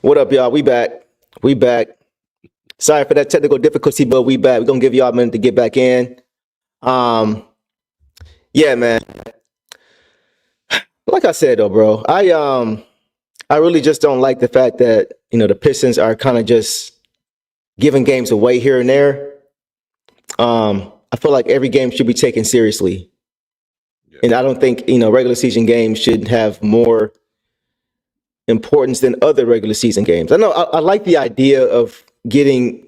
What up, y'all? We back. We back. Sorry for that technical difficulty, but we back. We're gonna give y'all a minute to get back in. Um, yeah, man. Like I said though, bro, I really just don't like the fact that the Pistons are kind of just giving games away here and there. I feel like every game should be taken seriously, Yeah. and I don't think regular season games should have more importance than other regular season games. I know I like the idea of getting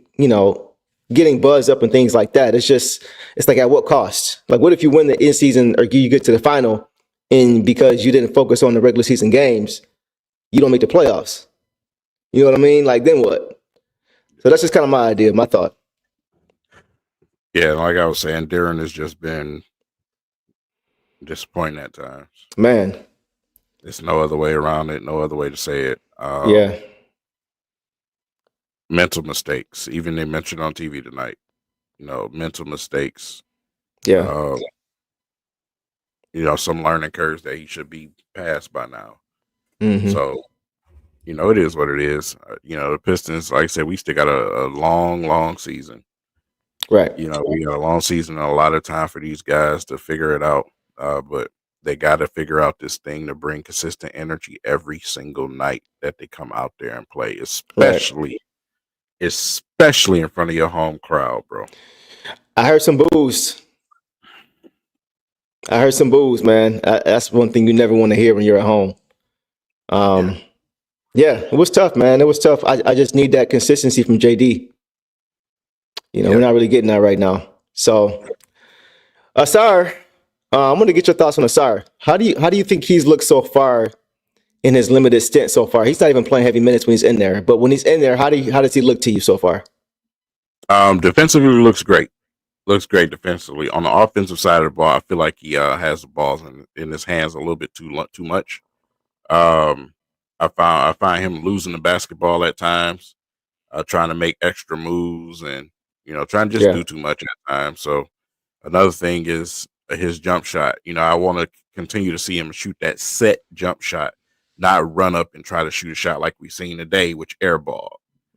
buzzed up and things like that. It's like at what cost? Like what if you win the in season or you get to the final and because you didn't focus on the regular season games, you don't make the playoffs. You know what I mean? Like then what? So that's just kind of my idea, my thought. Yeah, like I was saying, Darren has just been disappointing at times. Man, There's no other way around it, no other way to say it. yeah, Mental mistakes. Even they mentioned on TV tonight. Mental mistakes. yeah, Uh, some learning curves that he should be past by now. hmm, So, it is what it is. The Pistons, like I said, we still got a long, long season. right, We got a long season and a lot of time for these guys to figure it out. But they got to figure out this thing to bring consistent energy every single night that they come out there and play, right. especially in front of your home crowd, bro. I heard some boos. I heard some boos, man. That's one thing you never want to hear when you're at home. Yeah, Um, yeah, it was tough, man. It was tough. I just need that consistency from JD. We're yeah. not really getting that right now. So, Asar, I'm going to get your thoughts on Asar. How do you think he's looked so far in his limited stint so far? He's not even playing heavy minutes when he's in there, but when he's in there, how does he look to you so far? Defensively looks great. Looks great defensively. On the offensive side of the ball, I feel like he has the balls in his hands a little bit too much. Um, I find him losing the basketball at times, trying to make extra moves and trying to just Yeah, do too much at times. So another thing is his jump shot. I want to continue to see him shoot that set jump shot, not run up and try to shoot a shot like we've seen today, which airball.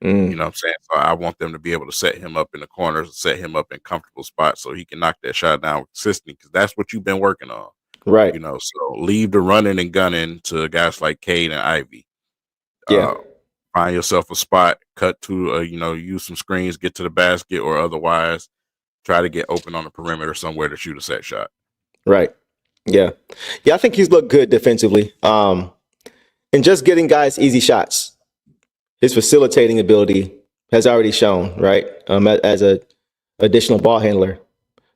You mm, know what I'm saying? So I want them to be able to set him up in the corners, set him up in comfortable spots so he can knock that shot down consistently because that's what you've been working on. right. So leave the running and gunning to guys like Cade and Ivy. Yeah, Uh, find yourself a spot, cut to, use some screens, get to the basket, or otherwise try to get open on the perimeter somewhere to shoot a set shot. right. Yeah, yeah. I think he's looked good defensively. And just getting guys easy shots. His facilitating ability has already shown, right? As a additional ball handler.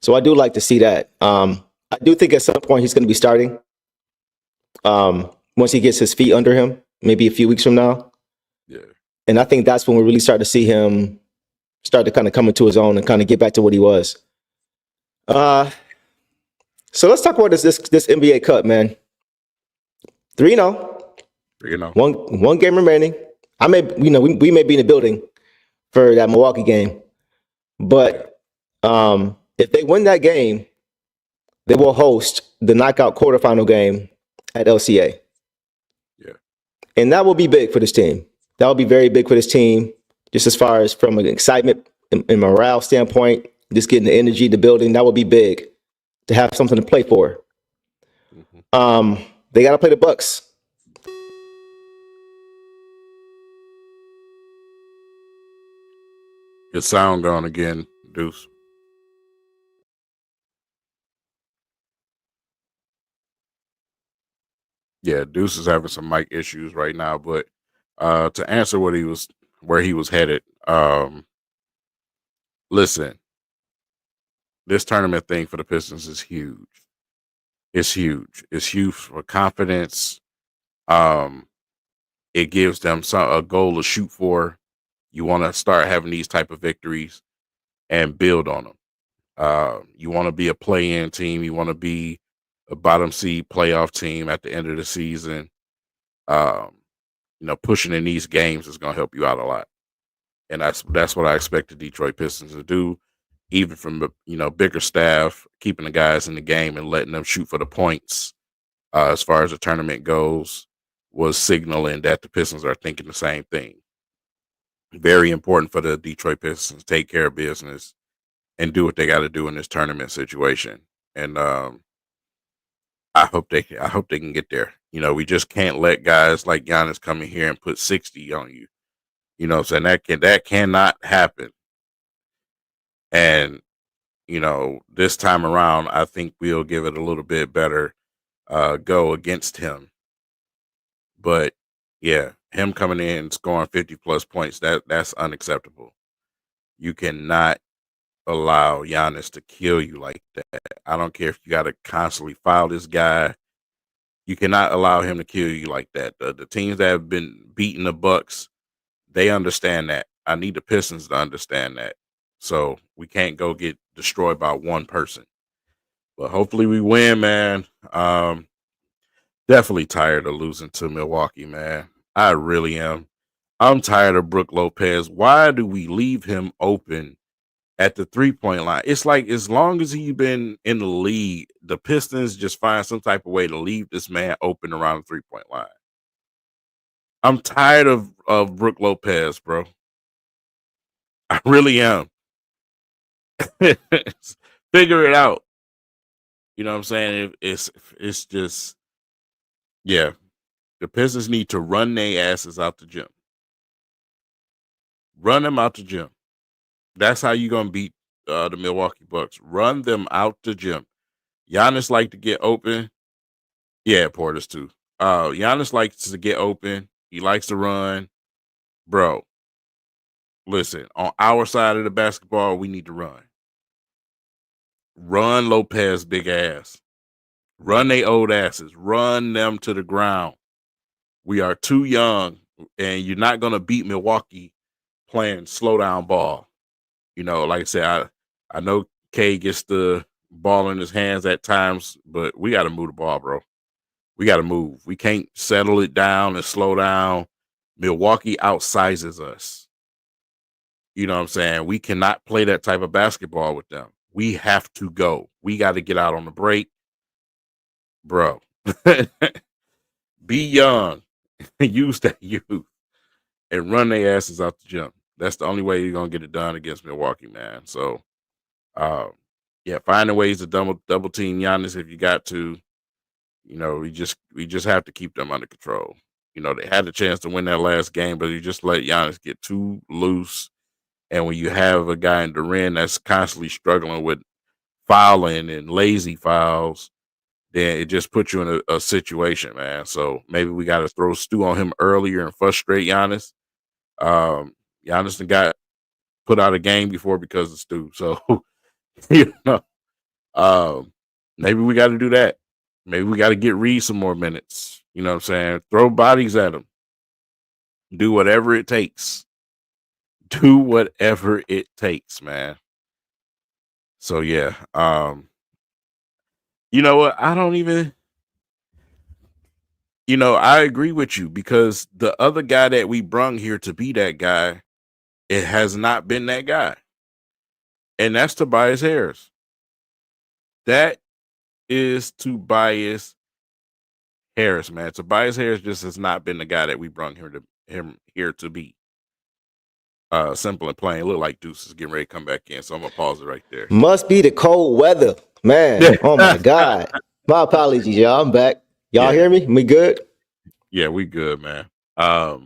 So I do like to see that. I do think at some point he's going to be starting. Once he gets his feet under him, maybe a few weeks from now. Yeah. And I think that's when we really start to see him start to kind of come into his own and kind of get back to what he was. Uh, so let's talk about this NBA Cup, man. 3-0, You know, one game remaining. I may, we may be in the building for that Milwaukee game, yeah, but if they win that game, they will host the knockout quarterfinal game at LCA, yeah, and that will be big for this team. That will be very big for this team, just as far as from an excitement and morale standpoint, just getting the energy, the building. That will be big to have something to play for. hmm They got to play the Bucks. Your sound gone again, Deuce. Yeah, Deuce is having some mic issues right now, but to answer where he was headed, listen, this tournament thing for the Pistons is huge. It's huge. It's huge for confidence. Um, it gives them a goal to shoot for. You want to start having these type of victories and build on them. You want to be a play-in team. You want to be a bottom seed playoff team at the end of the season. Um, pushing in these games is going to help you out a lot, and that's what I expect the Detroit Pistons to do, even from the bigger staff, keeping the guys in the game and letting them shoot for the points as far as the tournament goes. was signaling that the Pistons are thinking the same thing. Very important for the Detroit Pistons to take care of business and do what they got to do in this tournament situation. And I hope they can get there. We just can't let guys like Giannis come in here and put 60 on you. You know what I'm saying? That cannot happen. And this time around, I think we'll give it a little bit better go against him. But yeah, him coming in and scoring 50 plus points, that's unacceptable. You cannot allow Giannis to kill you like that. I don't care if you got to constantly foul this guy. You cannot allow him to kill you like that. The teams that have been beating the Bucks, they understand that. I need the Pistons to understand that. So we can't go get destroyed by one person. But hopefully we win, man. Definitely tired of losing to Milwaukee, man. I really am. I'm tired of Brook Lopez. Why do we leave him open at the 3-point line? It's like as long as he's been in the league, the Pistons just find some type of way to leave this man open around the 3-point line. I'm tired of Brook Lopez, bro. I really am. Figure it out. You know what I'm saying? It's just, yeah. The Pistons need to run their asses out the gym. Run them out the gym. That's how you're going to beat the Milwaukee Bucks. Run them out the gym. Giannis like to get open. Yeah, Portis too. Giannis likes to get open. He likes to run. Bro, listen, on our side of the basketball, we need to run. Run Lopez big ass. Run they old asses. Run them to the ground. We are too young, and you're not going to beat Milwaukee playing slow down ball. Like I said, I know K gets the ball in his hands at times, but we got to move the ball, bro. We got to move. We can't settle it down and slow down. Milwaukee outsizes us. You know what I'm saying? We cannot play that type of basketball with them. We have to go. We got to get out on the break. Bro, be young. Use that youth and run their asses out the gym. That's the only way you're going to get it done against Milwaukee, man. So, finding ways to double team Giannis if you got to. We just have to keep them under control. They had the chance to win that last game, but you just let Giannis get too loose. And when you have a guy in Durant that's constantly struggling with fouling and lazy fouls, then it just puts you in a situation, man. So maybe we got to throw stew on him earlier and frustrate Giannis. Giannis got put out of game before because of stew. So, maybe we got to do that. Maybe we got to get Reed some more minutes. You know what I'm saying? Throw bodies at him. Do whatever it takes. Do whatever it takes, man. So yeah. You know what? I don't even. I agree with you because the other guy that we brung here to be that guy, it has not been that guy. And that's Tobias Harris. That is Tobias Harris, man. Tobias Harris just has not been the guy that we brung him here to be. Simple and plain. Look like Deuce is getting ready to come back in, so I'm gonna pause it right there. Must be the cold weather, man. Oh my God. My apologies, y'all. I'm back. Y'all hear me? We good? Yeah, we good, man.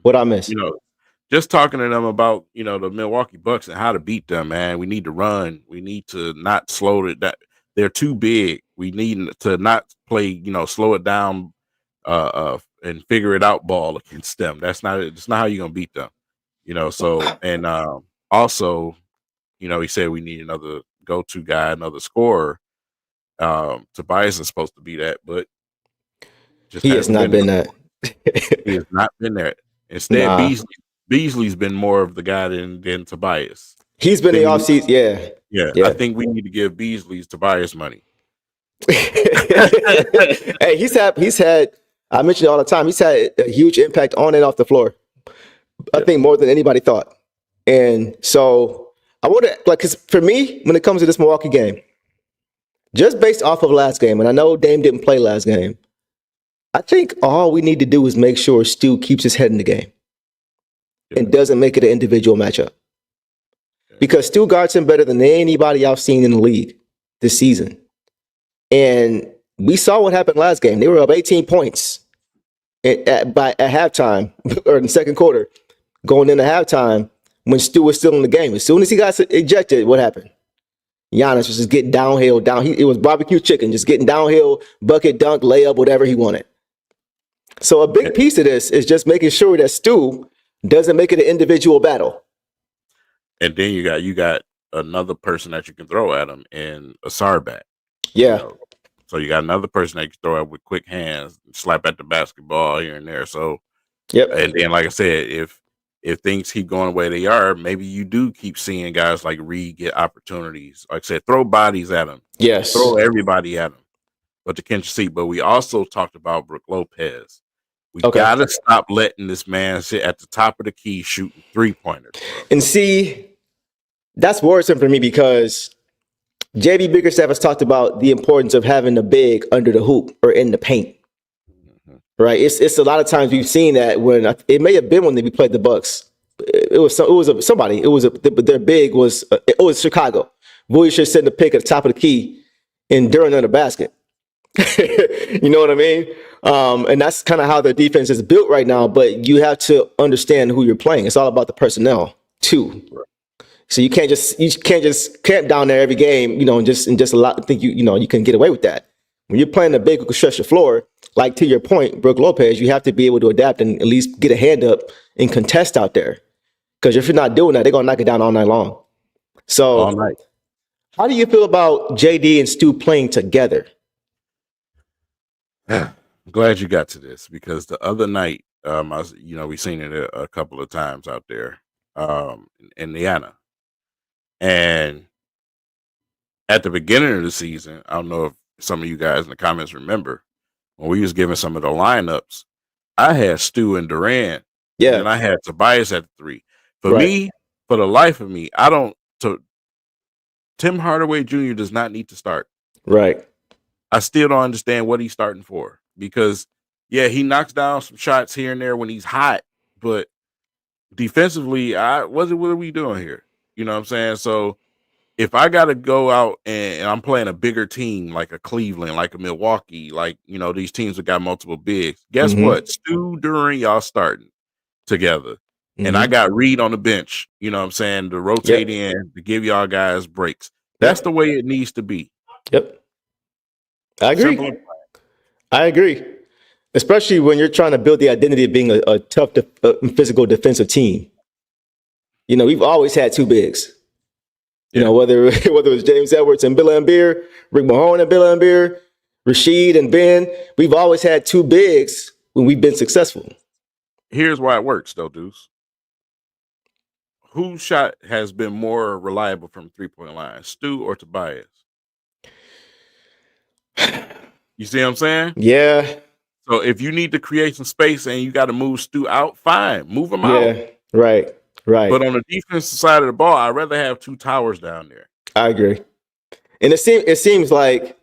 What I missed? Just talking to them about the Milwaukee Bucks and how to beat them, man. We need to run. We need to not slow it down. They're too big. We need to not play, slow it down, and figure it out ball against them. That's not how you're gonna beat them. So and also, he said we need another go-to guy, another scorer. Tobias is supposed to be that, but he has not been that. He has not been there. Instead, Beasley's been more of the guy than Tobias. He's been the offseason, yeah. I think we need to give Beasley's Tobias money. Hey, he's had. I mention it all the time. He's had a huge impact on and off the floor. I think more than anybody thought. And so I want to because for me, when it comes to this Milwaukee game, just based off of last game, and I know Dame didn't play last game, I think all we need to do is make sure Stu keeps his head in the game and doesn't make it an individual matchup. Because Stu guards him better than anybody I've seen in the league this season. And we saw what happened last game. They were up 18 points at halftime or in the second quarter, going into halftime when Stu was still in the game. As soon as he got ejected, what happened? Giannis was just getting downhill. It was barbecue chicken, just getting downhill, bucket, dunk, layup, whatever he wanted. So a big piece of this is just making sure that Stu doesn't make it an individual battle. And then you got another person that you can throw at him in a Sarbat. Yeah. You know? So you got another person that you can throw at with quick hands, slap at the basketball here and there. So, and then like I said, if things keep going the way they are, maybe you do keep seeing guys like Reed get opportunities. Like I said, throw bodies at him. Yes. Throw everybody at him. But to catch a seat. But we also talked about Brook Lopez. We got to stop letting this man sit at the top of the key shooting three-pointers. Bro. And see, that's worrisome for me because JB Bickerstaff has talked about the importance of having a big under the hoop or in the paint. Mm-hmm. Right? It's a lot of times we've seen that when it may have been when we played the Bucks. It was their big was it was Chicago. Vujic sitting the pick at the top of the key and during the basket. You know what I mean? And that's kind of how their defense is built right now. But you have to understand who you're playing. It's all about the personnel too. Right. So you can't just camp down there every game, and just think you can get away with that. When you're playing a big who can stretch the floor, like to your point, Brook Lopez, you have to be able to adapt and at least get a hand up and contest out there. Because if you're not doing that, they're gonna knock it down all night long. So, all night. How do you feel about JD and Stu playing together? I'm glad you got to this because the other night, we seen it a couple of times out there, in Indiana, and at the beginning of the season, I don't know if some of you guys in the comments remember when we was giving some of the lineups. I had Stu and Durant, and I had Tobias at the 3. For me, for the life of me, Tim Hardaway Jr. does not need to start. Right. I still don't understand what he's starting for because, he knocks down some shots here and there when he's hot, but defensively, what are we doing here? You know what I'm saying? So if I got to go out and I'm playing a bigger team like a Cleveland, like a Milwaukee, like, these teams that got multiple bigs, guess what? Stu, Duran, y'all starting together. And I got Reed on the bench, you know what I'm saying, to rotate in, to give y'all guys breaks. That's the way it needs to be. Yep. I agree. I agree. Especially when you're trying to build the identity of being a tough, physical defensive team. We've always had two bigs. Whether it was James Edwards and Bill Laimbeer, Rick Mahorn and Bill Laimbeer, Rasheed and Ben, we've always had two bigs when we've been successful. Here's why it works, though, Deuce. Whose shot has been more reliable from three-point line, Stu or Tobias? You see what I'm saying? Yeah. So if you need to create some space and you got to move Stu out, fine, move him out. Yeah, right. But on the defensive side of the ball, I'd rather have two towers down there. I agree. And it seems like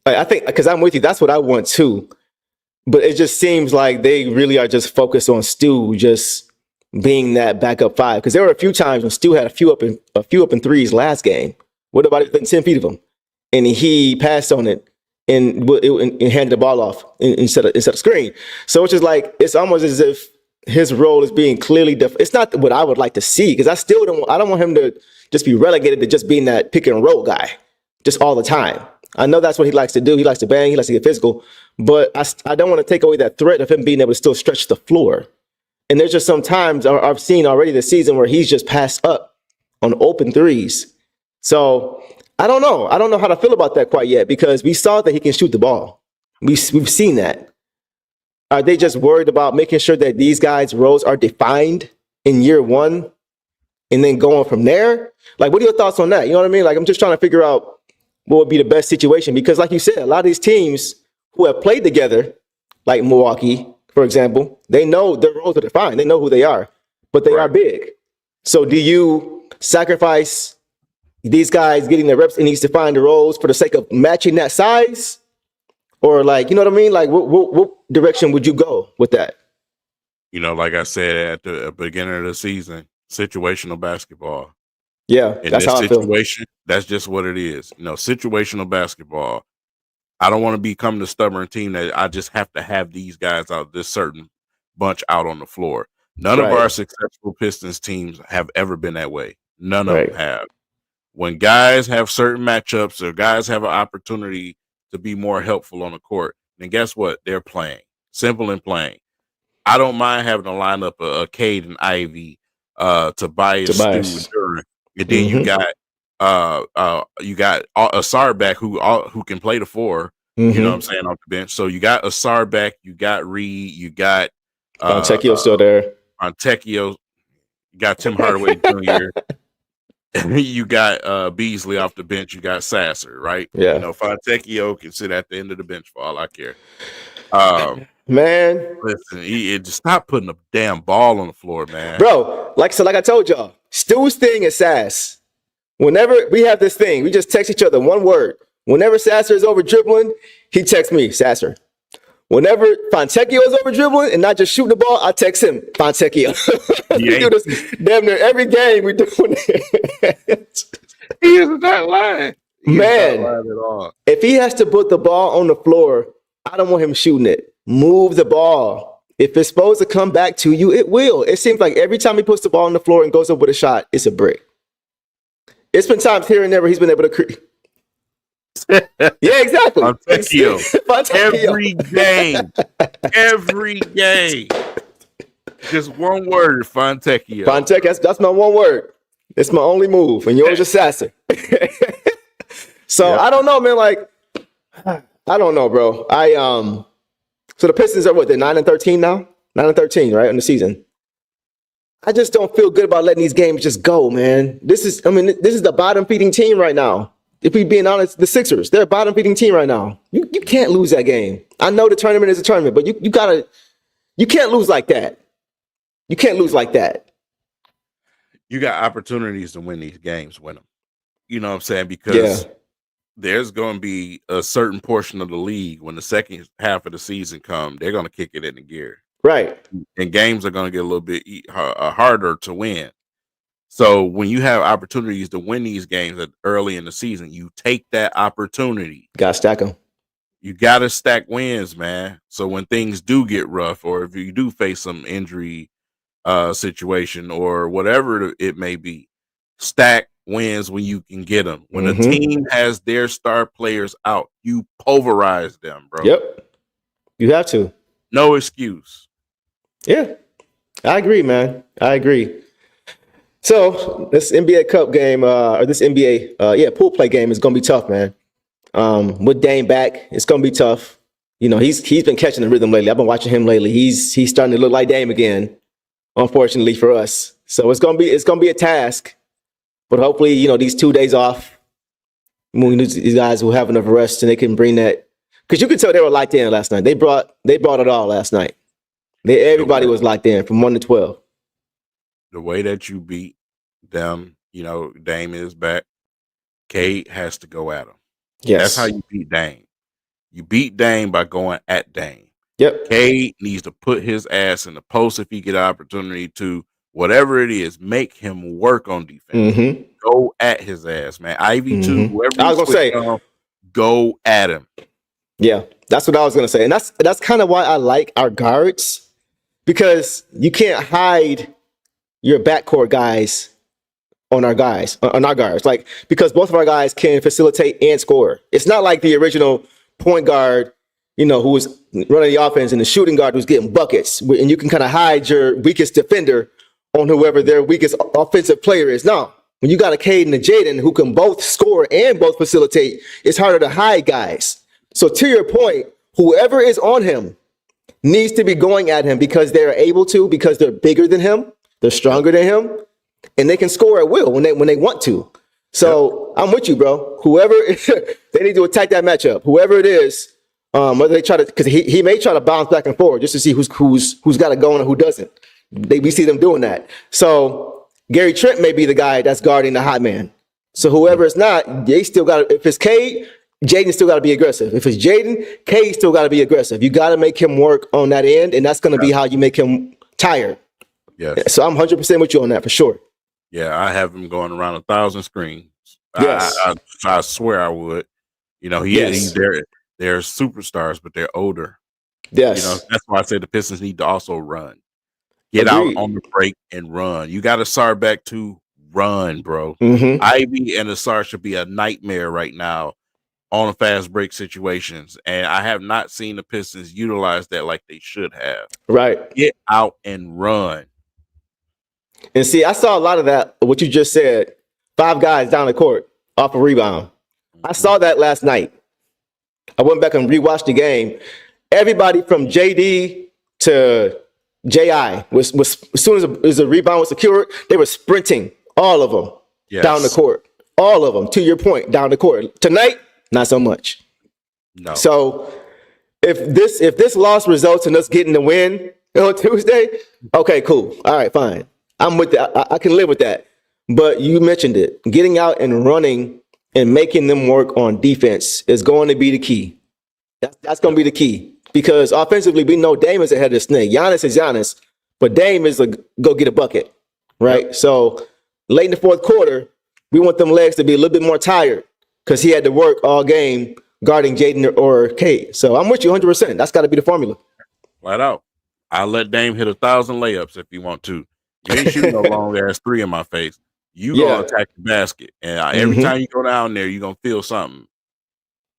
I think, because I'm with you, that's what I want too. But it just seems like they really are just focused on Stu just being that backup 5. Because there were a few times when Stu had a few up in threes last game. What about within 10 feet of him? And he passed on it and handed the ball off instead of screen. So it's just like, it's almost as if his role is being clearly defined. It's not what I would like to see, because I don't want him to just be relegated to just being that pick and roll guy just all the time. I know that's what he likes to do. He likes to bang. He likes to get physical. But I don't want to take away that threat of him being able to still stretch the floor. And there's just some times I've seen already this season where he's just passed up on open threes. So I don't know. I don't know how to feel about that quite yet, because we saw that he can shoot the ball. We've seen that. Are they just worried about making sure that these guys' roles are defined in year one and then going from there? Like, what are your thoughts on that? You know what I mean? Like, I'm just trying to figure out what would be the best situation, because like you said, a lot of these teams who have played together, like Milwaukee, for example, they know their roles are defined. They know who they are, but they are big. So do you sacrifice these guys getting their reps and needs to find the roles for the sake of matching that size? Or like, you know what I mean? Like, what direction would you go with that? You know, like I said at the beginning of the season, situational basketball. Yeah, In that's this how I feel. situation, that's just what it is. You know, situational basketball. I don't want to become the stubborn team that I just have to have these guys out, this certain bunch out on the floor. None of our Right, successful Pistons teams have ever been that way. None of them right. have. When guys have certain matchups or guys have an opportunity to be more helpful on the court, then guess what? They're playing. Simple and plain. I don't mind having to line up a Cade and Ivy, Tobias, Stu, and Tobias. Duran, and then Mm-hmm. you got Asar back who can play the four. You know what I'm Mm-hmm. saying, off the bench. So you got Asar back, you got Reed, you got uh, Fontecchio uh still there. Fontecchio, you got Tim Hardaway Jr. You got Beasley off the bench, you got Sasser, right? You Yeah. know, Fontecchio can sit at the end of the bench for all I care. Um, Man, Listen, just stop putting the damn ball on the floor, man. bro, like I told y'all, Stu's thing is sass. Whenever we have this thing, we just text each other one word. Whenever Sasser is over dribbling, he texts me, Sasser. Whenever Fontecchio is over dribbling and not just shooting the ball, I text him, Fontecchio. We Yeah, do this damn near every game. We doing it. he is not lying. He is not Man, lying at all. if he has to put the ball on the floor, I don't want him shooting it. Move the ball. If it's supposed to come back to you, it will. It seems like every time he puts the ball on the floor and goes up with a shot, it's a brick. It's been times here and there where he's been able to create. Yeah, exactly. Fontecchio. Fontecchio. Every game. Just one word, Fontecchio. Fontecchio, that's my one word. It's my only move, and yours is Sasser. So Yep. I don't know, man. Like, I don't know, bro. So the Pistons are what? They're 9-13 now. 9-13, right, in the season. I just don't feel good about letting these games just go, man. This is the bottom feeding team right now. If we being honest, the Sixers, they're a bottom feeding team right now. You can't lose that game. I know the tournament is a tournament, but you can't lose like that. You can't lose like that. You got opportunities to win these games, win them. You know what I'm saying? Yeah. Because there's going to be a certain portion of the league when the second half of the season comes, they're going to kick it into gear. Right. And games are going to get a little bit harder to win. So when you have opportunities to win these games early in the season, you take that opportunity. Gotta stack them. You got to stack wins, man. So when things do get rough, or if you do face some injury situation or whatever it may be, stack wins when you can get them. When a team has their star players out, you pulverize them, bro. Yep. You have to. No excuse. Yeah. I agree, man. I agree. So this NBA Cup game, or this NBA, pool play game is gonna be tough, man. With Dame back, it's gonna be tough. You know, he's been catching the rhythm lately. I've been watching him lately. He's starting to look like Dame again, unfortunately for us. So it's gonna be a task. But hopefully, you know, these 2 days off, these guys will have enough rest and they can bring that. Because you could tell they were locked in last night. They brought it all last night. Everybody was locked in from 1 to 12. The way that you beat them, you know, Dame is back. Cade has to go at him. Yes. That's how you beat Dame. You beat Dame by going at Dame. Yep. Cade needs to put his ass in the post if he get an opportunity to. Whatever it is, make him work on defense. Go at his ass, man. Ivy too. Whoever I was gonna say, go at him. Yeah, that's what I was gonna say, and that's kind of why I like our guards, because you can't hide your backcourt guys on our guards. Like, because both of our guys can facilitate and score. It's not like the original point guard, you know, who was running the offense, and the shooting guard was getting buckets, and you can kind of hide your weakest defender on whoever their weakest offensive player is. No, when you got a Cade and a Jaden who can both score and both facilitate, it's harder to hide guys. So to your point, whoever is on him needs to be going at him because they're able to, because they're bigger than him, they're stronger than him, and they can score at will when they want to. So I'm with you, bro. Whoever they need to attack that matchup, whoever it is, whether they try to, because he may try to bounce back and forward just to see who's got it going and who doesn't. We see them doing that. So Gary Trent may be the guy that's guarding the hot man. So whoever it's not, they still got. If it's Cade, Jaden still got to be aggressive. If it's Jaden, Cade still got to be aggressive. You got to make him work on that end, and that's going to be how you make him tired. Yes. So I'm 100% with you on that for sure. Yeah, I have him going around 1,000 screens. Yes. I swear I would. You know, he's there. They're superstars, but they're older. Yes. You know, that's why I say the Pistons need to also run. Get Agreed. out on the break and run. You got Asar back to run, bro. Mm-hmm. Ivy and Asar should be a nightmare right now on fast break situations. And I have not seen the Pistons utilize that like they should have. Right. Get out and run. And see, I saw a lot of that, what you just said, 5 guys down the court off a rebound. I saw that last night. I went back and rewatched the game. Everybody from JD to JI was as soon as the rebound was secured, they were sprinting, all of them, down the court. All of them, to your point, down the court. Tonight, not so much. No. So if this loss results in us getting the win on Tuesday, okay, cool. All right, fine. I'm with that. I can live with that. But you mentioned it. Getting out and running and making them work on defense is going to be the key. That's going to be the key. Because offensively, we know Dame is ahead of the snake. Giannis is Giannis, but Dame is a go get a bucket, right? Yep. So late in the fourth quarter, we want them legs to be a little bit more tired because he had to work all game guarding Jaden or Cade. So I'm with you 100%. That's got to be the formula. Flat out. I'll let Dame hit 1,000 layups if you want to. You ain't shooting no long ass 3 in my face. You gonna attack the basket, and every time you go down there, you're gonna feel something.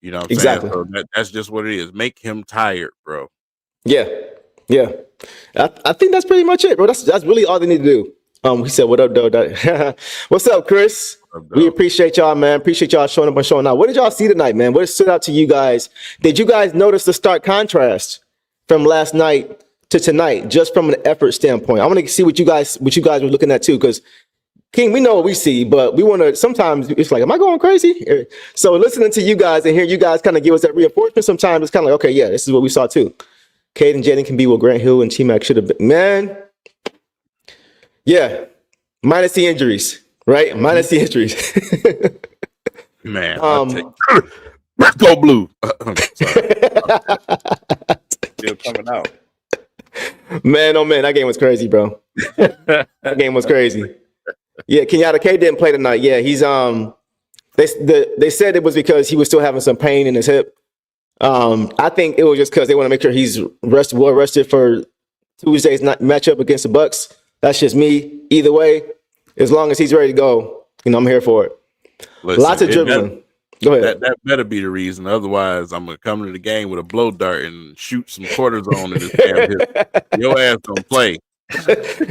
You know what I'm saying? So that's just what it is. Make him tired, bro. Yeah. I think that's pretty much it, bro. That's really all they need to do. He said, "What up, though?" What's up, Chris? We appreciate y'all, man. Appreciate y'all showing up and showing out. What did y'all see tonight, man? What stood out to you guys? Did you guys notice the stark contrast from last night to tonight, just from an effort standpoint? I want to see what you guys were looking at too, because King, we know what we see, but we want to, sometimes it's like, am I going crazy? So listening to you guys and hearing you guys kind of give us that reinforcement, sometimes it's kind of like, okay, yeah, this is what we saw too. Cade and Jaden can be what Grant Hill and T-Mac should have been. Man, yeah, minus the injuries, right? Minus the injuries. Man, let's go blue. Still coming out. Man, oh man, that game was crazy, bro. That game was crazy. Yeah, Kenyatta K didn't play tonight. Yeah, he's they said it was because he was still having some pain in his hip. I think it was just because they want to make sure he's well rested for Tuesday's matchup against the Bucks. That's just me. Either way, as long as he's ready to go, I'm here for it. Listen, lots of dribbling. Go ahead. That better be the reason. Otherwise, I'm gonna come to the game with a blow dart and shoot some cortisone in his damn hip. Your ass don't play.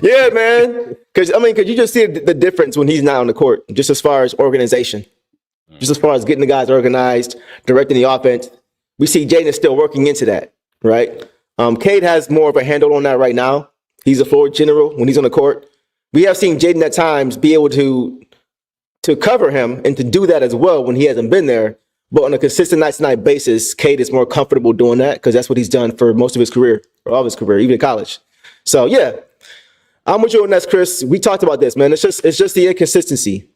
Yeah, man. Because you just see the difference when he's not on the court, just as far as organization, just as far as getting the guys organized, directing the offense. We see Jaden is still working into that, right? Cade has more of a handle on that right now. He's a floor general when he's on the court. We have seen Jaden at times be able to cover him and to do that as well when he hasn't been there. But on a consistent night-to-night basis, Cade is more comfortable doing that because that's what he's done for most of his career, or all of his career, even in college. So yeah, I'm with you on that, Chris. We talked about this, man. It's just the inconsistency.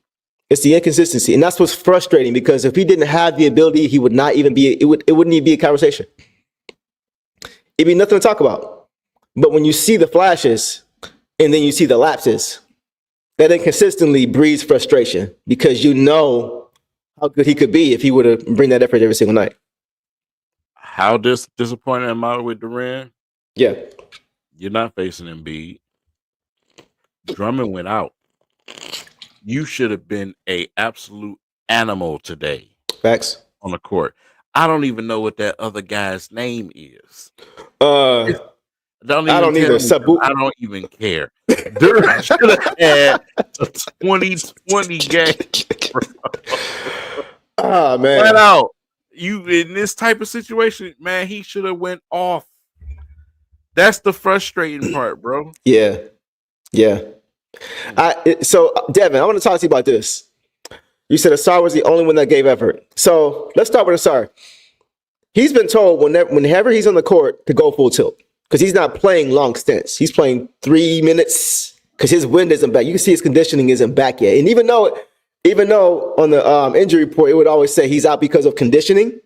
It's the inconsistency, and that's what's frustrating because if he didn't have the ability, he would not even be. It wouldn't even be a conversation. It'd be nothing to talk about. But when you see the flashes and then you see the lapses, that inconsistently breeds frustration because you know how good he could be if he would have bring that effort every single night. How disappointed am I with Durant? Yeah. You're not facing Embiid. Drummond went out. You should have been an absolute animal today. Facts. On the court. I don't even know what that other guy's name is. I don't either. I don't even care. Durant should have had a 2020 game. Ah, man. Flat out. You in this type of situation, man, he should have went off. That's the frustrating part, bro. Yeah. So, Devin, I want to talk to you about this. You said Asar was the only one that gave effort. So let's start with Asar. He's been told whenever he's on the court to go full tilt because he's not playing long stints. He's playing 3 minutes because his wind isn't back. You can see his conditioning isn't back yet. And even though even though on the injury report it would always say he's out because of conditioning,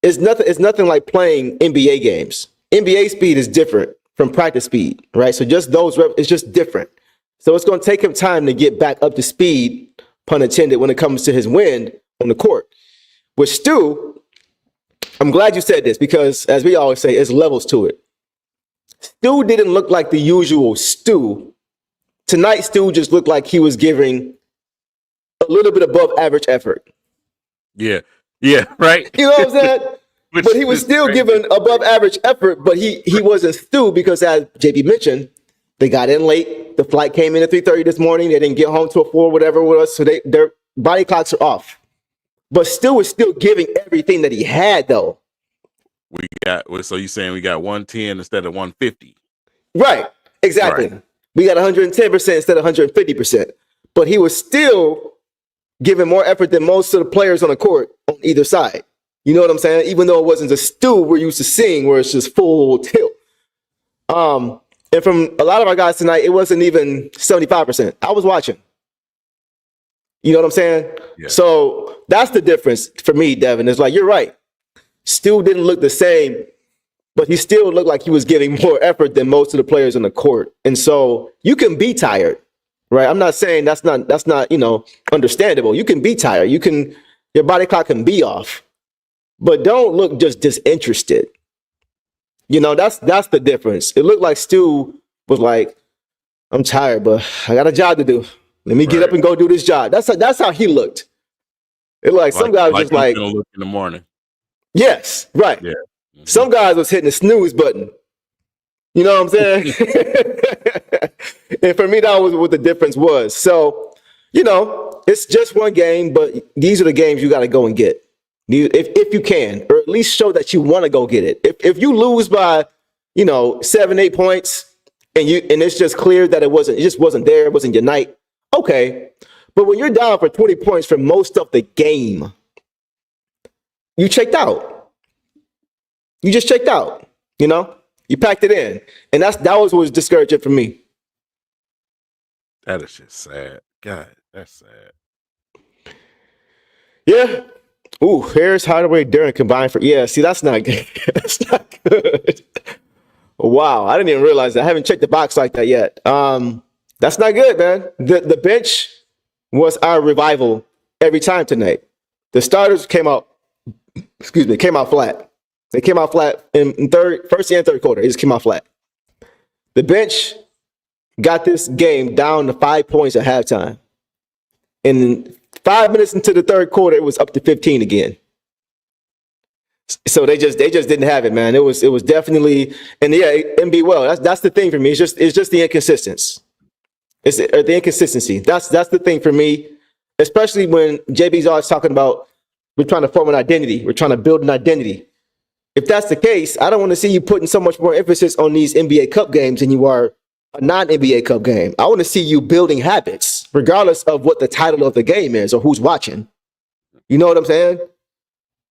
it's nothing like playing NBA games. NBA speed is different from practice speed, right? So just those it's just different. So it's going to take him time to get back up to speed, pun intended, when it comes to his wind on the court. With Stu, I'm glad you said this because, as we always say, there's levels to it. Stu didn't look like the usual Stu. Tonight, Stu just looked like he was giving a little bit above average effort. Yeah, right. You know what I'm saying? But he was still giving above average effort, but he wasn't Stu because, as JB mentioned, they got in late. The flight came in at 3:30 this morning. They didn't get home till 4, whatever it was. So their body clocks are off. But Stu was still giving everything that he had, though. So you're saying we got 110 instead of 150? Right. Exactly. Right. We got 110% instead of 150%. But he was still giving more effort than most of the players on the court on either side. You know what I'm saying? Even though it wasn't a Stu we're used to seeing where it's just full tilt. And from a lot of our guys tonight, it wasn't even 75%. I was watching. You know what I'm saying? Yeah. So that's the difference for me, Devin. It's like, you're right. Stu didn't look the same, but he still looked like he was giving more effort than most of the players on the court. And so you can be tired, right? I'm not saying that's not, understandable. You can be tired. Your body clock can be off, but don't look just disinterested. That's the difference. It looked like Stu was like, I'm tired, but I got a job to do. Let me get up and go do this job. That's how he looked. It like some guys just like look in the morning. Yes, right. Yeah. Mm-hmm. Some guys was hitting the snooze button. You know what I'm saying? And for me, that was what the difference was. So, it's just one game, but these are the games you got to go and get. If you can, or at least show that you want to go get it. If you lose by, 7, 8 points, and it's just clear that it just wasn't there, it wasn't your night. Okay. But when you're down for 20 points for most of the game, you checked out. You just checked out. You packed it in, and that was what was discouraging for me. That is just sad. God, that's sad. Yeah. Ooh, Harris, Hardaway, Duren combined for see, that's not good. That's not good. Wow, I didn't even realize that. I haven't checked the box like that yet. That's not good, man. The bench was our revival every time tonight. The starters came out flat. They came out flat in first and third quarter. They just came out flat. The bench got this game down to 5 points at halftime. And 5 minutes into the third quarter, it was up to 15 again. So they just didn't have it, man. It was definitely, and Embiid well. That's the thing for me. It's just the inconsistency. It's the inconsistency. That's the thing for me, especially when JB's always talking about we're trying to form an identity. We're trying to build an identity. If that's the case, I don't want to see you putting so much more emphasis on these NBA Cup games than you are a non-NBA Cup game. I want to see you building habits, regardless of what the title of the game is or who's watching. You know what I'm saying?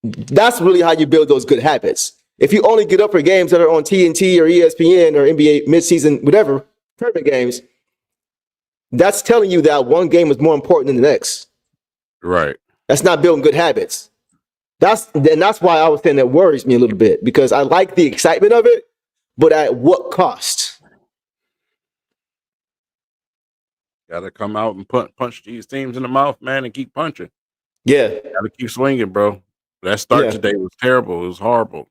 That's really how you build those good habits. If you only get up for games that are on TNT or ESPN or NBA midseason, whatever, tournament games, that's telling you that one game is more important than the next. Right. That's not building good habits. That's why I was saying that worries me a little bit, because I like the excitement of it, but at what cost? Got to come out and punch these teams in the mouth, man, and keep punching. Yeah. Got to keep swinging, bro. That start today was terrible. It was horrible.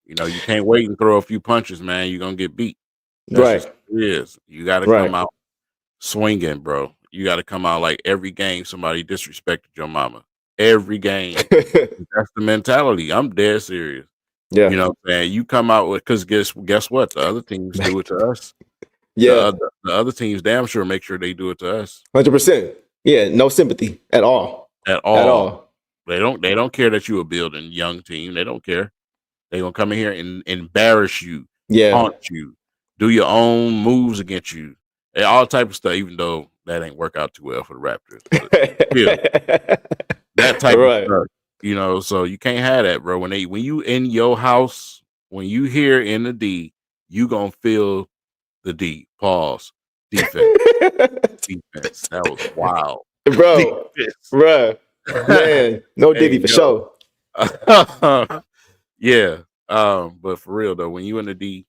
You can't wait and throw a few punches, man. You're going to get beat. That's just what it is. You got to come out swinging, bro. You got to come out like every game somebody disrespected your mama. Every game. That's the mentality. I'm dead serious. Yeah. You know what I'm saying? You come out with, because guess what? The other teams do it to us. Yeah. The other teams damn sure make sure they do it to us. 100%. Yeah. No sympathy at all. At all. They don't care that you a building young team. They don't care. They're gonna come in here and embarrass you, taunt you, do your own moves against you, and all type of stuff, even though that ain't work out too well for the Raptors. That type of stuff. So you can't have that, bro. When you in your house, when you hear in the D, you gonna feel the D. Pause. Defense. Defense. That was wild. bro, defense. bruh, man, no Diddy Hey, for yo. sure. Yeah. But for real though, when you in the D,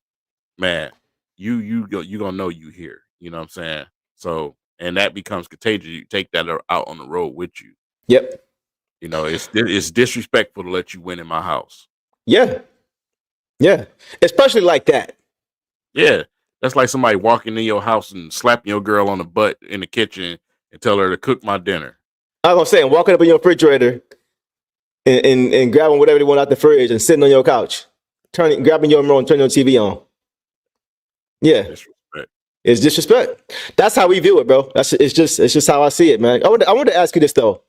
man, you gonna know you here. You know what I'm saying? So and that becomes contagious. You take that out on the road with you. Yep. You know, it's disrespectful to let you win in my house. Yeah. Yeah. Especially like that. Yeah. That's like somebody walking in your house and slapping your girl on the butt in the kitchen and tell her to cook my dinner. I was gonna say, walking up in your refrigerator and grabbing whatever they want out the fridge and sitting on your couch, grabbing your remote and turning your TV on. Yeah. Disrespect. It's disrespect. That's how we view it, bro. It's just how I see it, man. I want to ask you this though.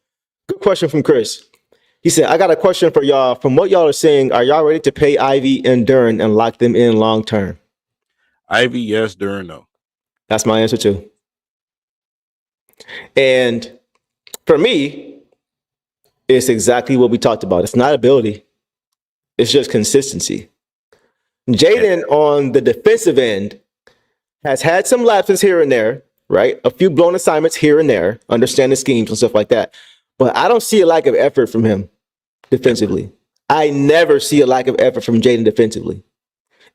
Good question from Chris. He said, I got a question for y'all. From what y'all are saying, are y'all ready to pay Ivy and Duran and lock them in long term? Ivy, yes, Duran, no. That's my answer too. And for me, it's exactly what we talked about. It's not ability. It's just consistency. Jaden on the defensive end has had some lapses here and there, right? A few blown assignments here and there, understanding schemes and stuff like that. But I don't see a lack of effort from him defensively. I never see a lack of effort from Jaden defensively.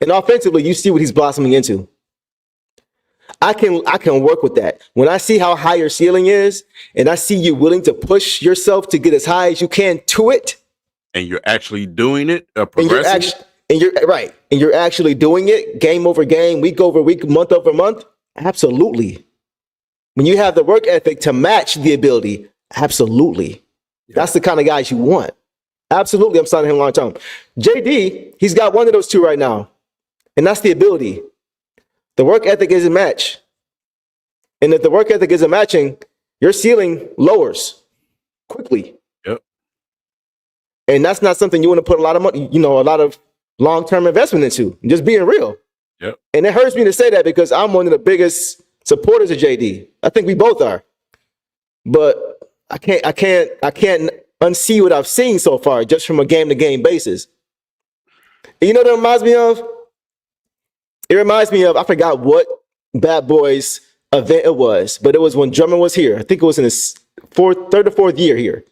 And offensively, you see what he's blossoming into. I can work with that. When I see how high your ceiling is, and I see you willing to push yourself to get as high as you can to it, and you're actually doing it, and you're actually doing it game over game, week over week, month over month. Absolutely. When you have the work ethic to match the ability, absolutely. Yeah. That's the kind of guys you want. Absolutely, I'm signing him long term. JD, he's got one of those two right now, and that's the ability. The work ethic isn't match. And if the work ethic isn't matching, your ceiling lowers quickly. Yep. And that's not something you want to put a lot of money, a lot of long-term investment into. Just being real. Yep. And it hurts me to say that because I'm one of the biggest supporters of JD. I think we both are. But I can't unsee what I've seen so far just from a game-to-game basis. And you know what it reminds me of? It reminds me of, I forgot what Bad Boys event it was, but it was when Drummond was here. I think it was in his third or fourth year here.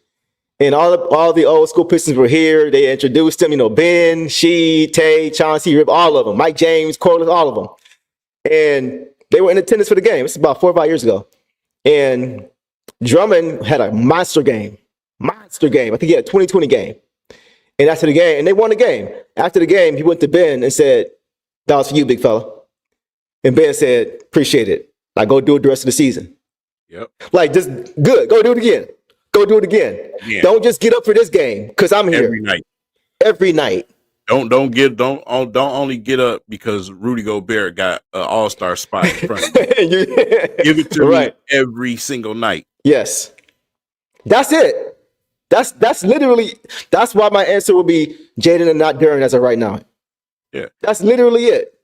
And all the old school Pistons were here. They introduced him, Ben, She, Tay, Chauncey, Rip, all of them. Mike James, Corliss, all of them. And they were in attendance for the game. It's about 4 or 5 years ago. And Drummond had a monster game. I think he had a 2020 game. And after the game, and they won the game. After the game, he went to Ben and said, "That was for you, big fella." And Ben said, "Appreciate it. Like, go do it the rest of the season." Yep. Like, just good. Go do it again. Go do it again. Yeah. Don't just get up for this game because I'm here every night. Don't only get up because Rudy Gobert got an all-star spot in front of you. Give it to me every single night. Yes. That's it. That's literally, that's why my answer will be Jaden and not Duran as of right now. Yeah. That's literally it.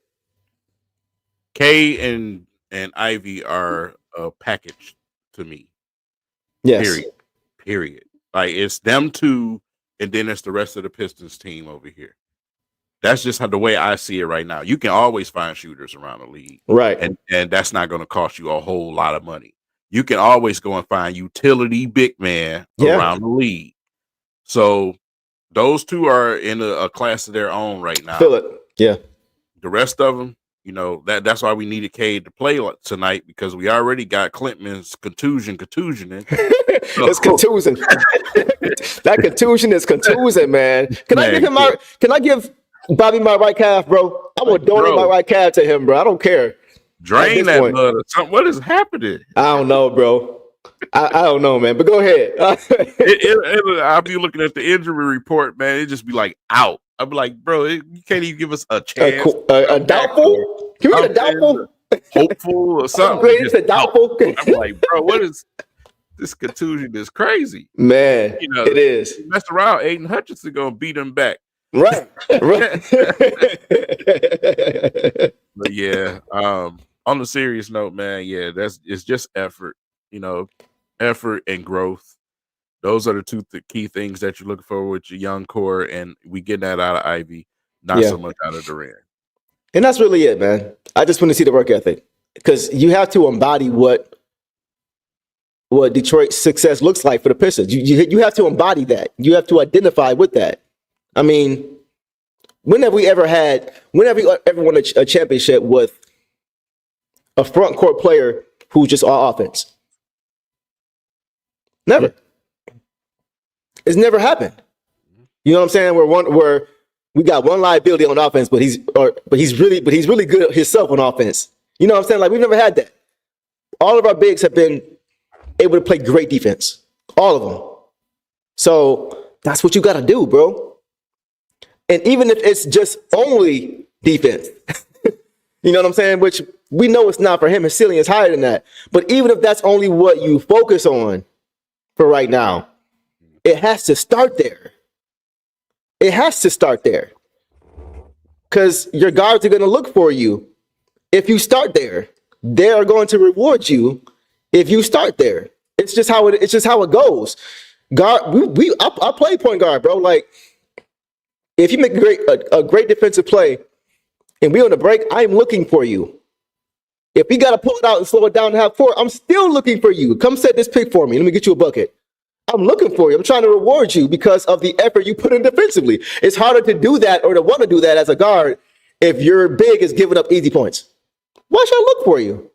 K and Ivy are a package to me. Yes. Period. Like, it's them two, and then it's the rest of the Pistons team over here. That's just the way I see it right now. You can always find shooters around the league. Right. And that's not going to cost you a whole lot of money. You can always go and find utility big man around the league. So those two are in a class of their own right now. Feel it. Yeah. The rest of them, that's why we needed Cade to play tonight, because we already got Clintman's contusioning. It's contusing. That contusion is contusing, man. Can I give Bobby my right calf, bro? I will donate my right calf to him, bro. I don't care. Drain that blood or something. What is happening? I don't know, bro. I don't know, man. But go ahead. I'll be looking at the injury report, man. It just be like out. I'll be like, bro, you can't even give us a chance. A doubtful? Can we get a doubtful? Hopeful or something? Upgraded to doubtful? I'm like, bro, what is this contusion? Is crazy, man. It is. Mess around, Aiden Hutchinson gonna beat him back. Right. But yeah, on the serious note, man, yeah, it's just effort, effort and growth. Those are the two key things that you're looking for with your young core, and we get that out of Ivy, not so much out of Duran. And that's really it, man. I just want to see the work ethic, because you have to embody what what Detroit's success looks like for the Pistons. You have to embody that. You have to identify with that. I mean, when have we ever won a championship with a front court player who's just all offense? Never. It's never happened. You know what I'm saying? Where we got one liability on offense, but he's really good himself on offense. You know what I'm saying? Like, we've never had that. All of our bigs have been able to play great defense. All of them. So that's what you got to do, bro. And even if it's just only defense, you know what I'm saying? Which we know it's not for him. His ceiling is higher than that. But even if that's only what you focus on for right now, it has to start there. It has to start there. Because your guards are going to look for you if you start there. They are going to reward you if you start there. It's just how it goes. I play point guard, bro. Like, if you make a great defensive play and we on the break, I'm looking for you. If we got to pull it out and slow it down and have four, I'm still looking for you. Come set this pick for me. Let me get you a bucket. I'm looking for you. I'm trying to reward you because of the effort you put in defensively. It's harder to do that or to want to do that as a guard if your big is giving up easy points. Why should I look for you?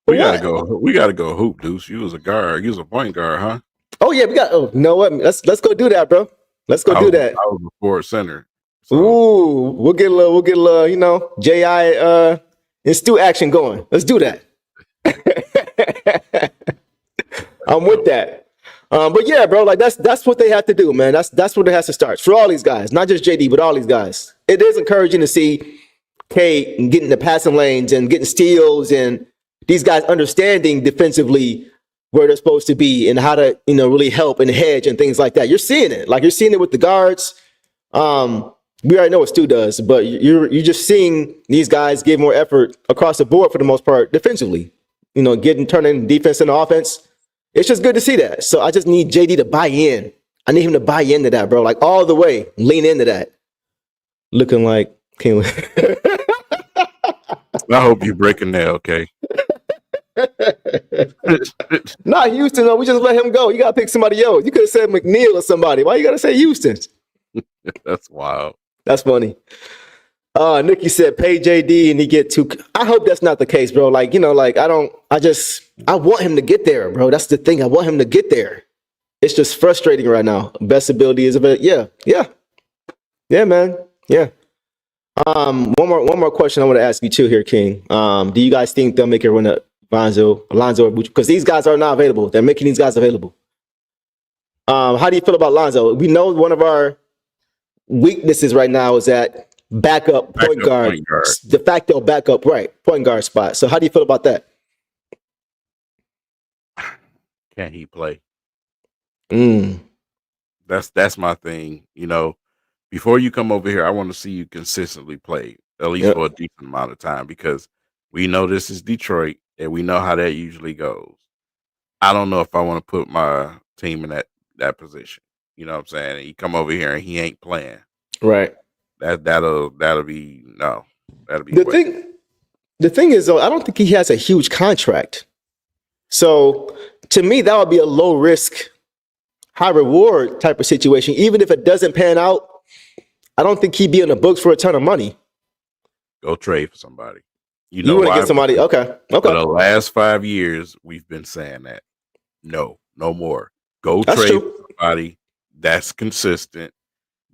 We gotta go. We gotta go hoop, Deuce. You was a guard. You was a point guard, huh? Oh yeah, we got. Oh, you know what? Let's go do that, bro. Let's go do that. I was a forward center. So. Ooh, we'll get a little, you know, J.I. and Stu action going. Let's do that. I'm with that. But yeah, bro, like that's what they have to do, man. That's what it has to start for all these guys, not just JD, but all these guys. It is encouraging to see K getting the passing lanes and getting steals and these guys understanding defensively where they're supposed to be and how to, you know, really help and hedge and things like that. You're seeing it. Like, you're seeing it with the guards. We already know what Stu does, but you're just seeing these guys give more effort across the board for the most part defensively. You know, turning defense into offense. It's just good to see that. So I just need JD to buy in. I need him to buy into that, bro. Like, all the way, lean into that. Looking like King. I hope you break a nail, okay? Not Houston, though. We just let him go. You got to pick somebody else. You could have said McNeil or somebody. Why you got to say Houston? That's wild. That's funny. Nikki said, pay JD and he get two. I hope that's not the case, bro. Like, you know, like, I want him to get there, bro. That's the thing. I want him to get there. It's just frustrating right now. Best ability is a bit. Yeah, man. Yeah. One more question I want to ask you too here, King. Do you guys think they'll make it run at Alonzo or Bucci? Because these guys are not available. They're making these guys available. How do you feel about Lonzo? We know one of our weaknesses right now is that backup point guard, de facto backup, right, point guard spot. So how do you feel about that? Can he play? That's my thing. You know, before you come over here, I want to see you consistently play, at least for a decent amount of time, because we know this is Detroit and we know how that usually goes. I don't know if I want to put my team in that position. You know what I'm saying? He come over here and he ain't playing. Right. That'll be the thing is, though, I don't think he has a huge contract. So to me, that would be a low risk, high reward type of situation. Even if it doesn't pan out, I don't think he'd be in the books for a ton of money. Go trade for somebody. You want to get somebody? Okay. For the last 5 years, we've been saying that. No more. Go trade for somebody that's consistent,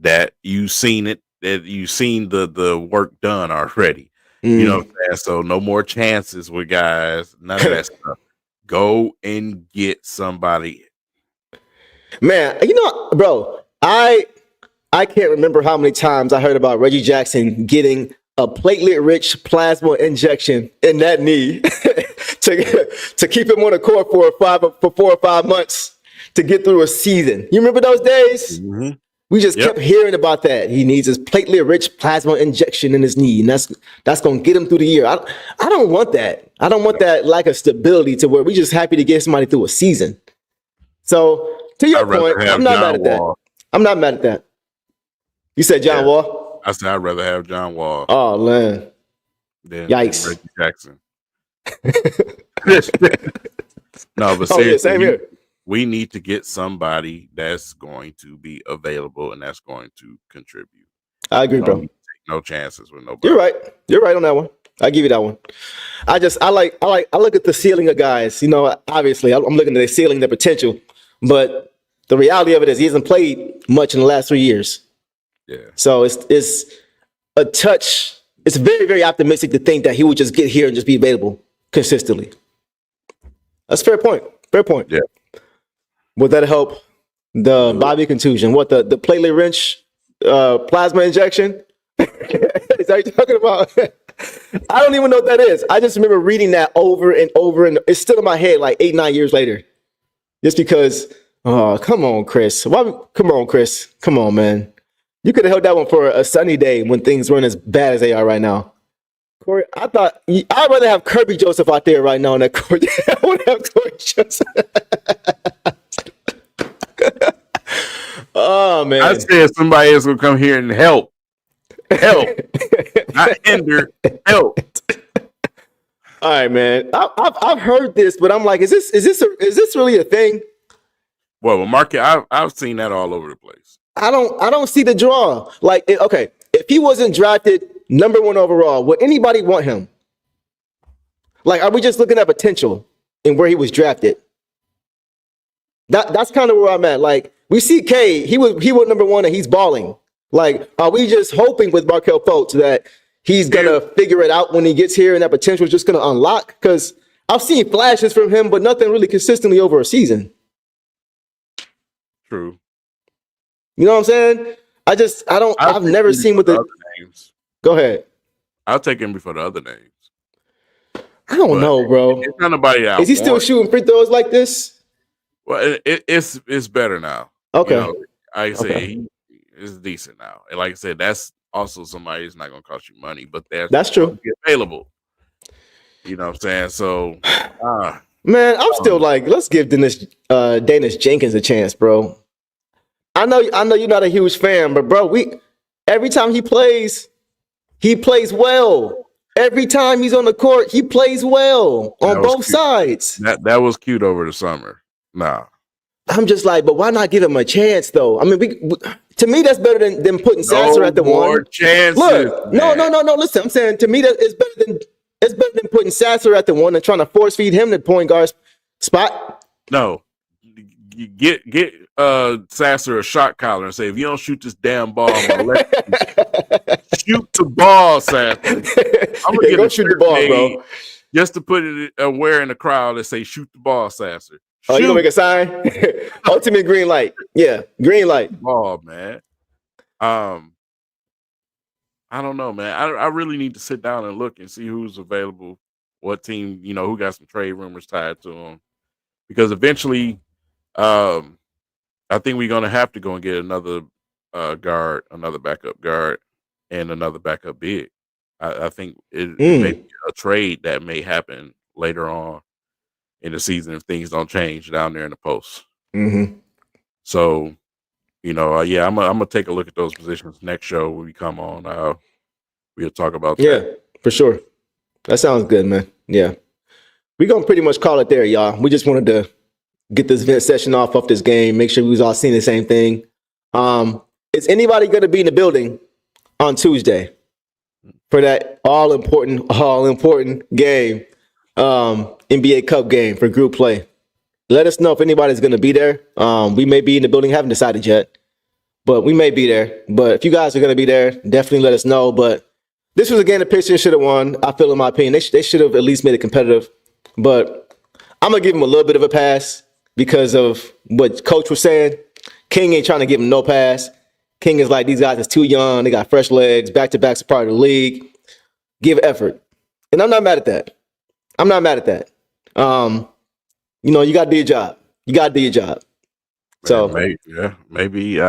that you've seen it, that you've seen the work done already. You know what I'm saying? So no more chances with guys, none of that stuff. Go and get somebody. Man, you know, bro, I can't remember how many times I heard about Reggie Jackson getting a platelet-rich plasma injection in that knee to keep him on the court for 4 or 5 months to get through a season. You remember those days? Mm-hmm. We just kept hearing about that. He needs his platelet-rich plasma injection in his knee, and that's going to get him through the year. I don't want that. I don't want that lack of stability to where we're just happy to get somebody through a season. So, to your point, I'm not mad at that. I'm not mad at that. You said John Wall? I said I'd rather have John Wall. Oh, man. Than Yikes. Reggie Jackson. No, but Oh yeah, seriously, same here. we need to get somebody that's going to be available and that's going to contribute. I We agree, don't bro. need to take no chances with You're nobody. right. You're right on that one. I give you that one. I look at the ceiling of guys. You know, obviously, I'm looking at the ceiling, their potential, but the reality of it is he hasn't played much in the last 3 years. Yeah. So it's a touch. It's very, very optimistic to think that he would just get here and just be available consistently. That's a fair point. Fair point. Yeah. Would that help the Bobby contusion? What the platelet wrench plasma injection? Is that what you're talking about? I don't even know what that is. I just remember reading that over and over, and it's still in my head like 8-9 years later. Just because, oh, come on, Chris. Come on, Chris. Come on, man. You could have held that one for a sunny day when things weren't as bad as they are right now. Corey, I'd rather have Kirby Joseph out there right now than Corey. I would have Corey Joseph. Oh man. I said somebody else will come here and help. Help. Not hinder. Help. All right, man. I've heard this, but I'm like, is this really a thing? Well, Mark, I've seen that all over the place. I don't see the draw. Like, okay, if he wasn't drafted #1 overall, would anybody want him? Like, are we just looking at potential in where he was drafted? That's kind of where I'm at. Like, we see K, he was #1 and he's balling. Like, are we just hoping with Markel Fultz that he's gonna figure it out when he gets here and that potential is just gonna unlock? Because I've seen flashes from him, but nothing really consistently over a season. True. You know what I'm saying? I've never seen what the other names. Go ahead. I'll take him before the other names. I don't know, bro. It's not nobody out. Is he still shooting free throws like this? Well, it's better now. Okay. You know, like I said, he is decent now. And like I said, that's also somebody that's not going to cost you money, but that's true. Available. You know what I'm saying? So, man, I'm still like, let's give Dennis Jenkins a chance, bro. I know you're not a huge fan, but bro, every time he plays well. Every time he's on the court, he plays well on both sides. That was cute over the summer. Nah. I'm just like, but why not give him a chance, though? I mean, to me, that's better than putting Sasser at the one. Chances, look, no. Listen, I'm saying to me that it's better than putting Sasser at the one and trying to force feed him the point guard spot. No, you get Sasser a shot collar and say, if you don't shoot this damn ball, I'm gonna let you shoot the ball, Sasser. I'm gonna go shoot the ball, bro. Just to put it aware in the crowd and say, shoot the ball, Sasser. Oh, you gonna make a sign? Ultimate green light. Yeah, green light. Ball, man. I don't know, man. I really need to sit down and look and see who's available, what team, who got some trade rumors tied to them. Because eventually, I think we're gonna have to go and get another guard, another backup guard, and another backup big. I think it may be a trade that may happen later on in the season if things don't change down there in the post. Mm-hmm. So, yeah, I'm gonna take a look at those positions next show when we come on. We'll talk about that. Yeah, for sure. That sounds good, man. Yeah, we're gonna pretty much call it there, y'all. We just wanted to get this event session off this game. Make sure we was all seeing the same thing. Is anybody gonna be in the building on Tuesday for that all important game? NBA Cup game for group play. Let us know if anybody's going to be there. We may be in the building, haven't decided yet, but we may be there. But if you guys are going to be there, definitely let us know. But this was a game the Pistons should have won. I feel, in my opinion, they should have at least made it competitive. But I'm going to give them a little bit of a pass because of what Coach was saying. King ain't trying to give him no pass. King is like, these guys is too young. They got fresh legs. Back-to-backs are part of the league. Give effort. And I'm not mad at that. You got to do your job. You got to do your job. So maybe,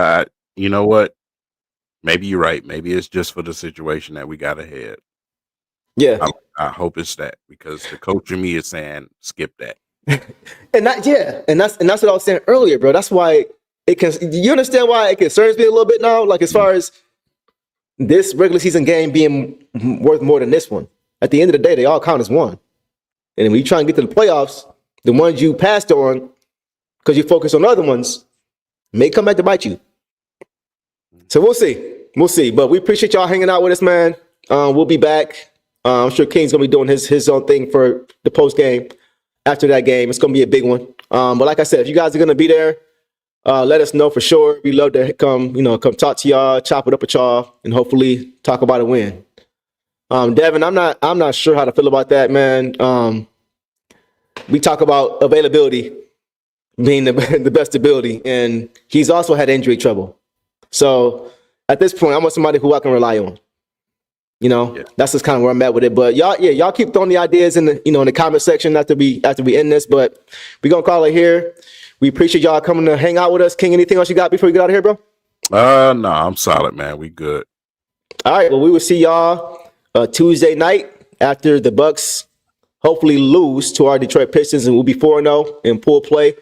you know what? Maybe you're right. Maybe it's just for the situation that we got ahead. Yeah. I hope it's that because the coach in me is saying skip that. And that's what I was saying earlier, bro. That's why you understand why it concerns me a little bit now? Like, as far as this regular season game being worth more than this one. At the end of the day, they all count as one. And when you try and get to the playoffs, the ones you passed on because you focus on other ones may come back to bite you. So we'll see. We'll see. But we appreciate y'all hanging out with us, man. We'll be back. I'm sure King's going to be doing his own thing for the post game after that game. It's going to be a big one. But like I said, if you guys are going to be there, let us know for sure. We love to come talk to y'all, chop it up with y'all, and hopefully talk about a win. Devin, I'm not sure how to feel about that, man. We talk about availability being the best ability, and he's also had injury trouble. So at this point, I want somebody who I can rely on. That's just kind of where I'm at with it. But y'all keep throwing the ideas in the comment section after we end this. But we're gonna call it here. We appreciate y'all coming to hang out with us. King, anything else you got before we get out of here, bro? No, I'm solid, man. We good. All right. Well, we will see y'all Tuesday night after the Bucks hopefully lose to our Detroit Pistons, and we'll be 4-0 in pool play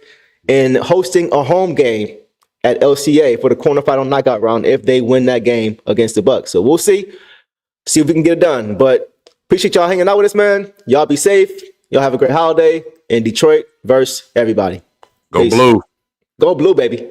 and hosting a home game at LCA for the quarterfinal knockout round if they win that game against the Bucks. So we'll see if we can get it done. But appreciate y'all hanging out with us, man. Y'all be safe. Y'all have a great holiday. In Detroit versus everybody. Go Peace. blue. Go blue, baby.